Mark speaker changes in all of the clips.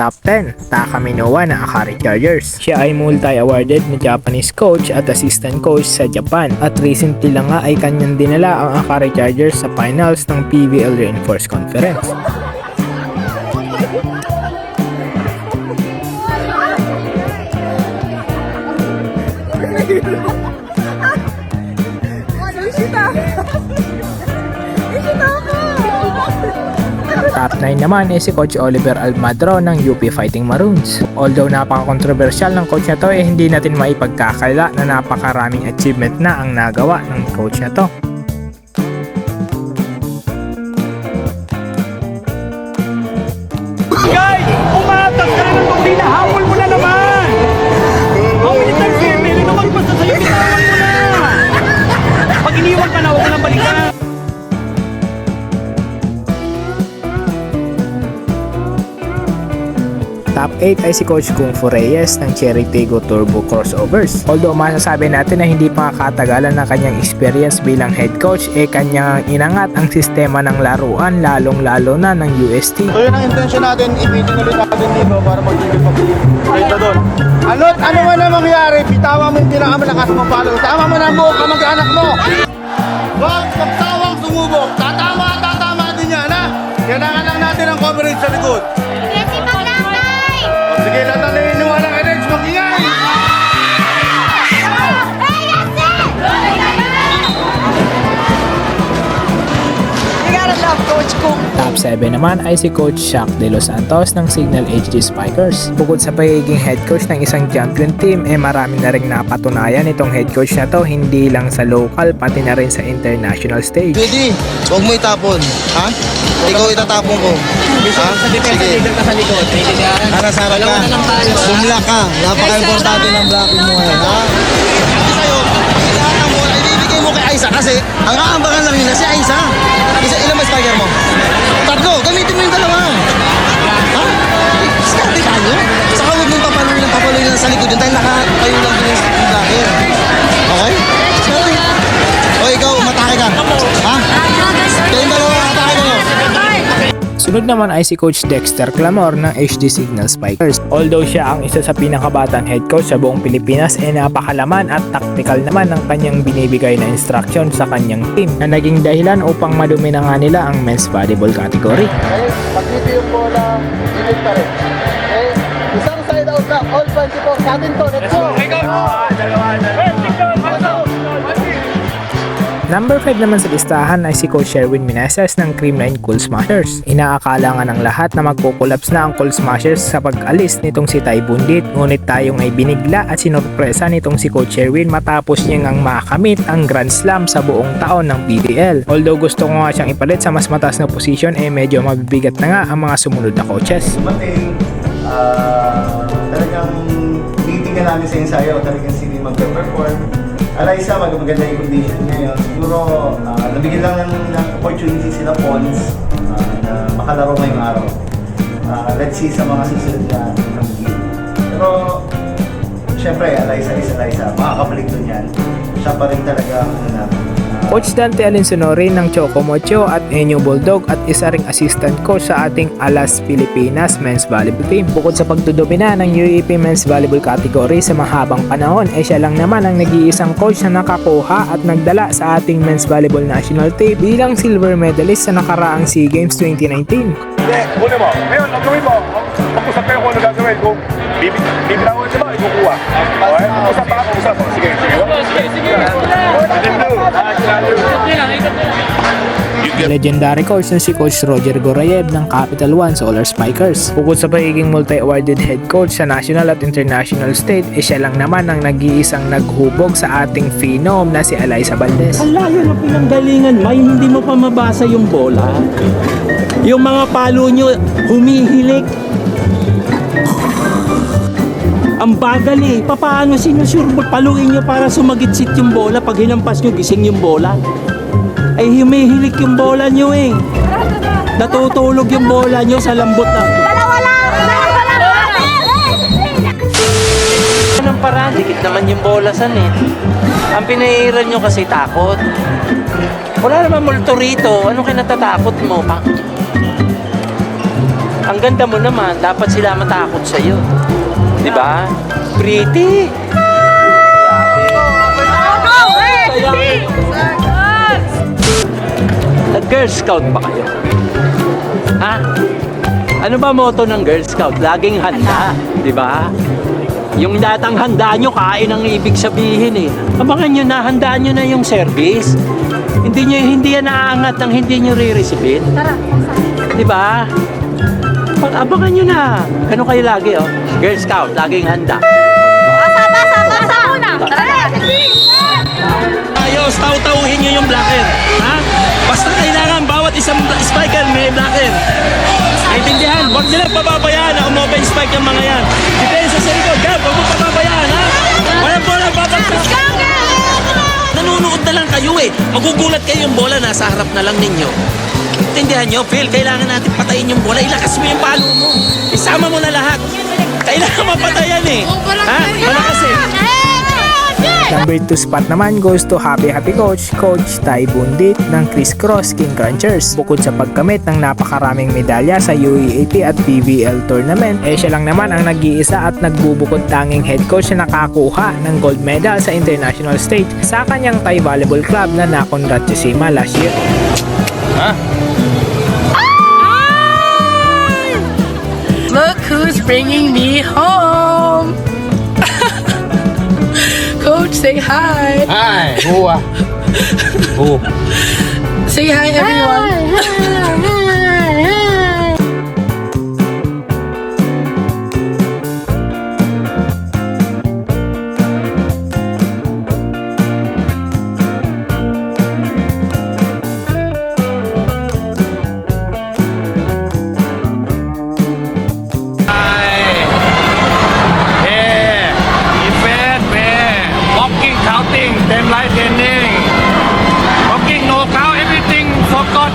Speaker 1: Top 10, Taka Minowa ng Akari Chargers. Siya ay multi-awarded na Japanese coach at assistant coach sa Japan at recently lang nga ay kanyang dinala ang Akari Chargers sa finals ng PBL Reinforced Conference. Top 9 naman ay si Coach Oliver Almadro ng UP Fighting Maroons. Although napaka-controversial ng coach na to, hindi natin maipagkakala na napakaraming achievement na ang nagawa ng coach na to.
Speaker 2: Guys, umatak ka na ng tubina, hawal mo na naman! How many times kayo may nagpapagpasa sa'yo, binawan mo na! Pag iniwan ka na, huwag ka nang balikan!
Speaker 1: Top 8 ay si Coach Kung Fu Reyes ng Cherry Tego Turbo Crossovers. Although masasabi natin na hindi pa katagalan ng kanyang experience bilang head coach, kanyang inangat ang sistema ng laruan lalong-lalo na ng UST.
Speaker 3: So yun ang intention natin, i-meeting ulit natin dito para mag-give dito doon. Ano man na mangyari, bitawa mo yung pinakamalakas mo palo. Tama mo na ang buhok ka mag-anak mo. Huwag magsawang sumubok. Tatama din yan, ha? Kailangan lang natin ang coverage sa likod. Sige, lahat ang naniniwala kay Reds, mag-ingay!
Speaker 1: Top 7 naman ay si Coach Shaq De Los Santos ng Signal HD Spikers. Bukod sa pagiging head coach ng isang champion team, marami na rin napatunayan itong head coach na to, hindi lang sa local pati na rin sa international stage.
Speaker 3: Judy, huwag mo itapon, ha? Ikaw itatapon ko. Ha? Sige. Harasara ka. Bumlock ka. Napaka-importante ng blocking mo ngayon, ha? Kasi sa'yo, kailangan mo, ibibigay mo kay Aiza kasi ang aambangan lang nila si Aiza. Ilan ba spiker mo? Tatlo, gamitin mo yung dalawa. Ha? Skarte tayo. Saka huwag mong papaloy lang sa likod yun dahil nakatayo lang din yung blocker. Okay? Skarte. O ikaw, matake ka. Ha? Kayong dalawa, matake ka mo.
Speaker 1: Sunod naman ay si Coach Dexter Clamor ng HD Signal Spikers. Although siya ang isa sa pinakabatang head coach sa buong Pilipinas, napakalaman at tactical naman ng kanyang binibigay na instruction sa kanyang team na naging dahilan upang madumi na nga nila ang men's volleyball category.
Speaker 3: Okay, pag dito yung bola, init pa rin. Okay? Isang side out na, all 24 sa atin to. Let's go!
Speaker 1: Number 5 naman sa listahan ay si Coach Sherwin Meneses ng Creamline Cool Smashers. Inaakala nga ng lahat na magkukulaps na ang Cool Smashers sa pag-alis nitong si Ty Bundit, ngunit tayong ay binigla at sinurpresa nitong si Coach Sherwin matapos niya ngang makamit ang Grand Slam sa buong taon ng PBL. Although gusto ko nga siyang ipalit sa mas mataas na posisyon, medyo mabibigat na nga ang mga sumunod na coaches.
Speaker 4: Dumating, talagang titingnan namin sa ensayo, talagang sino yung mag-perform. Alaysa, maganda yung condition ngayon. Siguro, nabigyan lang ng opportunity sila Pons na makalaro ngayong araw. Let's see sa mga susunod na game. Pero, syempre, Alaysa is Alaysa. Makakabalik doon yan. Siya pa rin talaga ang
Speaker 1: Coach Dante Alinsunori ng Chocomocho at Enyo Bulldog at isa ring assistant coach sa ating Alas Pilipinas men's volleyball team. Bukod sa pagdudumina ng UEP men's volleyball category sa mahabang panahon, siya lang naman ang nag-iisang coach na nakakuha at nagdala sa ating men's volleyball national team bilang silver medalist sa nakaraang SEA Games 2019.
Speaker 2: Hindi, muna mo. Ngayon, ang gawin mo, mag-usap kayo kung ano gagawin. Kung bibigyan ko siya ba, ikukuha. Okay? Usap pa ako, usap. Sige.
Speaker 1: Legendary coach na si Coach Roger Gorayev ng Capital One Solar Spikers. Bukod sa pagiging multi-awarded head coach sa national at international state, siya lang naman ang nag-iisang naghubog sa ating phenom na si Alaysa Valdez.
Speaker 5: Ang layo ng pinanggalingan, may hindi mo pa mabasa yung bola. Yung mga palo nyo, humihilik. Ang bagal eh. Paano sinusurbol? Paluin nyo para sumagitsit yung bola. Pag hinampas nyo, gising yung bola. Ay humihilik yung bola nyo eh. Natutulog yung bola nyo sa lambot na.
Speaker 6: Dalawa lang!
Speaker 5: Anong paraan? Dikit naman yung bola san eh. Ang pinairan nyo kasi takot. Wala naman multo rito. Anong kinatatakot mo pa? Ang ganda mo naman, dapat sila matakot sa'yo. Di ba? Pretty. Nag-Girl Scout ba kayo? Ha? Ano ba motto ng Girl Scout? Laging handa, di ba? Yung datang handa nyo, kain ang ibig sabihin eh. Abangan nyo na, handaan nyo na yung service. Hindi yan naaangat ng hindi nyo re-receive. Di ba? Abangan nyo na. Ganun kayo lagi, oh. Girl Scout, laging handa.
Speaker 6: Basa muna.
Speaker 5: Ayos, taw-tauhin nyo yung blacker. Ha? Basta kailangan bawat isang spiker may blacker. Naintindihan? Huwag nila pababayaan na umopen spike yung mga yan. Depensa sa likod, Gab, huwag mo pababayaan, ha? Walang bola, babagsak. Nanunood na lang kayo eh. Magugulat kayo yung bola, nasa harap na lang ninyo. Intindihan nyo, Phil, kailangan natin patayin yung bola. Ilakas mo yung palo mo. Isama mo na lahat. Kailangan mapatayan eh. Ha? Malakas eh.
Speaker 1: Number 2 spot naman goes to Happy Coach, Coach Ty Bundit ng Criss Cross King Crunchers. Bukod sa pagkamit ng napakaraming medalya sa UEAP at PVL tournament, siya lang naman ang nag-iisa at nagbubukod tanging head coach na nakakuha ng gold medal sa international stage sa kanyang Thai Volleyball Club na Nakhon Ratchasima last year.
Speaker 6: Look who's bringing me home. Coach, say hi.
Speaker 3: Hi! Hua! Who?
Speaker 6: Say hi, everyone.
Speaker 2: Walking, counting, them light training. Walking, no count, everything forgot.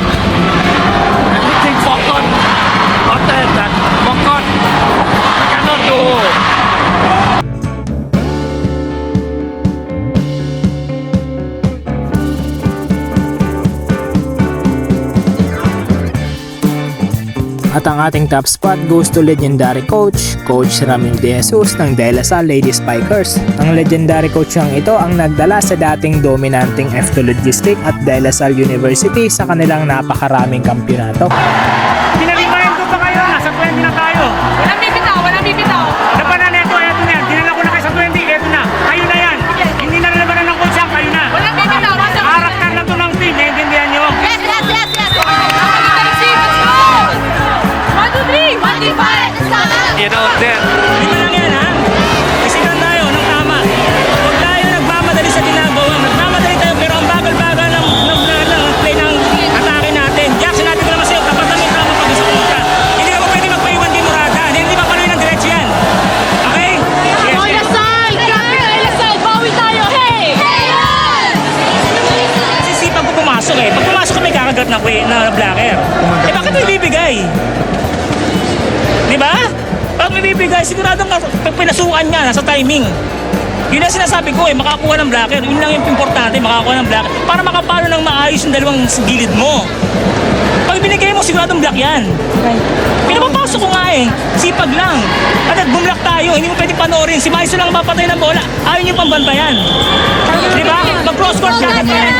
Speaker 2: Everything forgot. Not that forgot. I cannot do.
Speaker 1: At ang ating top spot goes to legendary coach, Coach Ramil De Jesus ng De La Salle Lady Spikers. Ang legendary coach niyang ito ang nagdala sa dating dominanting F2 Logistic at De La Salle University sa kanilang napakaraming kampyonato.
Speaker 2: Pinalimayan ko pa kayo, nasa 20 na tayo.
Speaker 6: Walang bibitaw, walang bibitaw.
Speaker 2: Labanan na ito, eto na yan. Dinala ko na kayo sa 20, eto na. Kayo na yan. Hindi na labanan ng coach yan, kayo na.
Speaker 6: Walang bibitaw.
Speaker 2: Karakter na to ng team, naiintindihan nyo?
Speaker 6: Yes. Let's go. 1, 2, 3. 1, 2, 5.
Speaker 2: You know, then, yun na lang yan, ha? Isigan tayo ng tama. Huwag tayo nagmamadali sa ginagawa. Nagmamadali tayo, pero ang bagal-bagal ng play ng atake natin. Jackson, natin ko naman sa'yo, tapat namin tama pag gusto ka. Hindi ka pa pwede magpaiwan di murada. Hindi pa panoy ng diretso yan. Okay? Yes.
Speaker 6: Bawi tayo. Hey!
Speaker 2: Sisipan ko pumasok eh. Pag pumasok ka may kakagat na blacker. Eh bakit mo ibibigay? Di ba? Pag may bibigay, siguradong pinasukan niya, nasa timing. Yun ang sinasabi ko eh, makakuha ng blacker. Yun lang yung importante, makakuha ng blacker. Para makapalo ng maayos yung dalawang gilid mo. Pag binigay mo, siguradong black yan. Pinapapasok ko nga eh, sipag lang. At nag-boomlock tayo, hindi mo pwede panoorin. Si Maiso lang mapatay ng bola, ayaw niyo pambantayan. Di ba? Mag-cross court, kagad mo yan.